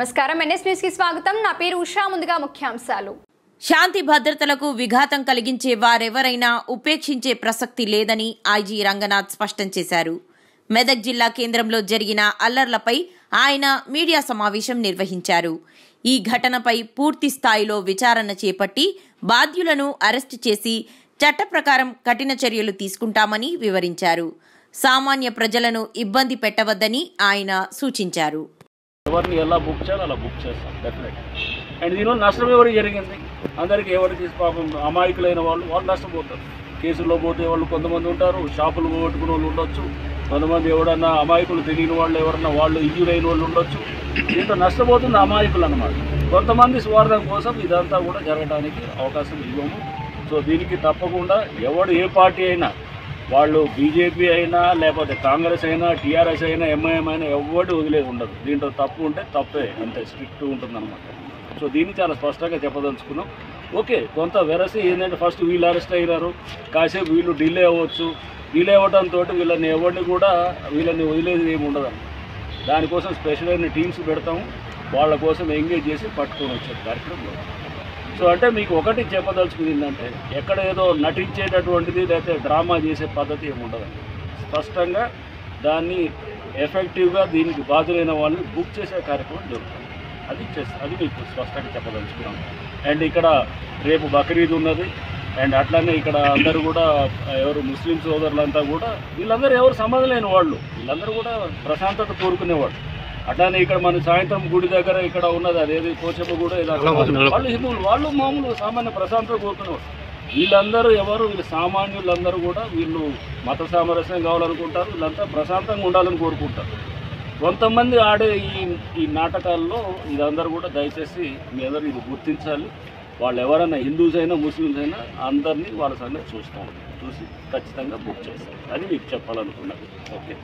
నమస్కారం NS news కి స్వాగతం నా పేరు ఉషా ముందుగా ముఖ్యాంశాలు శాంతి భద్రతలకు విఘాతం కలిగించే వారెవరైనా ఉపేక్షించే ప్రసక్తి లేదని ఐజీ రంగనాథ్ స్పష్టం చేశారు మెదక్ జిల్లా కేంద్రంలో జరిగిన అల్లర్లపై ఆయన మీడియా సమావేశం నిర్వహించారు ఈ ఘటనపై పూర్తి స్థాయిలో విచారణ చేపట్టి బాధ్యులను అరెస్టు చేసి చట్ట ప్రకారం కఠిన చర్యలు తీసుకుంటామని వివరించారు సామాన్య ప్రజలను ఇబ్బంది పెట్టవద్దని ఆయన సూచించారు ఎవరిని ఎలా బుక్ చేయాలో అలా బుక్ చేస్తాం డెఫినెట్ అండ్ దీనివల్ల నష్టం ఎవరికి జరిగింది అందరికీ ఎవరికి పాపం అమాయకులైన వాళ్ళు నష్టపోతారు కేసుల్లో పోతే వాళ్ళు కొంతమంది ఉంటారు షాపులు పోగొట్టుకునే వాళ్ళు ఉండొచ్చు కొంతమంది ఎవరన్నా అమాయకులు తెలియని వాళ్ళు ఎవరన్నా వాళ్ళు ఇంజూర్ అయిన వాళ్ళు ఉండొచ్చు దీంతో నష్టపోతుంది అమాయకులు అన్నమాట కొంతమంది స్వార్థం కోసం ఇదంతా కూడా జరగడానికి అవకాశం ఇవ్వము సో దీనికి తప్పకుండా ఎవడు ఏ పార్టీ అయినా వాళ్ళు బీజేపీ అయినా లేకపోతే కాంగ్రెస్ అయినా టీఆర్ఎస్ అయినా ఎంఐఎం అయినా ఎవరు వదిలేదు ఉండదు దీంట్లో తప్పు ఉంటే తప్పే అంతే స్ట్రిక్ట్ ఉంటుందన్నమాట సో దీన్ని చాలా స్పష్టంగా చెప్పదలుచుకున్నాం ఓకే కొంత వెరసి ఏంటంటే ఫస్ట్ వీళ్ళు అరెస్ట్ అయినారు కాసేపు వీళ్ళు డిలే అవ్వచ్చు డిలే అవ్వడంతో వీళ్ళని ఎవరిని కూడా వీళ్ళని వదిలేది ఏమి ఉండదు దానికోసం స్పెషల్ అయిన టీమ్స్ పెడతాము వాళ్ళ కోసం ఎంగేజ్ చేసి పట్టుకొని వచ్చే కార్యక్రమం సో అంటే మీకు ఒకటి చెప్పదలుచుకుంది ఏంటంటే ఎక్కడ ఏదో నటించేటటువంటిది లేకపోతే డ్రామా చేసే పద్ధతి ఏమి ఉండదండి స్పష్టంగా దాన్ని ఎఫెక్టివ్గా దీనికి బాధ్యులైన వాళ్ళని బుక్ చేసే కార్యక్రమం జరుగుతుంది అది మీకు స్పష్టంగా చెప్పదలుచుకున్నాం అండ్ ఇక్కడ రేపు బక్రీద్ ఉన్నది అండ్ అట్లానే ఇక్కడ అందరూ కూడా ఎవరు ముస్లిం సోదరులంతా కూడా వీళ్ళందరూ ఎవరు సంబంధం లేని వాళ్ళు వీళ్ళందరూ కూడా ప్రశాంతత కోరుకునేవాళ్ళు అట్లానే ఇక్కడ మన సాయంత్రం గుడి దగ్గర ఇక్కడ ఉన్నది అదేది పోచమ్మ కూడా వాళ్ళు హిందువులు వాళ్ళు మామూలు సామాన్య ప్రశాంతత కోరుకునేవాళ్ళు వీళ్ళందరూ ఎవరు వీళ్ళు సామాన్యులందరూ కూడా వీళ్ళు మత సామరస్యం కావాలనుకుంటారు వీళ్ళంతా ప్రశాంతంగా ఉండాలని కోరుకుంటారు కొంతమంది ఆడే ఈ నాటకాల్లో ఇదందరూ కూడా దయచేసి మీ అందరూ ఇది గుర్తించాలి వాళ్ళు ఎవరైనా హిందూస్ అయినా ముస్లిమ్స్ అయినా అందరినీ వాళ్ళ సంగతి చూసి ఖచ్చితంగా బుక్ చేస్తారు అది మీకు చెప్పాలనుకున్నది ఓకే.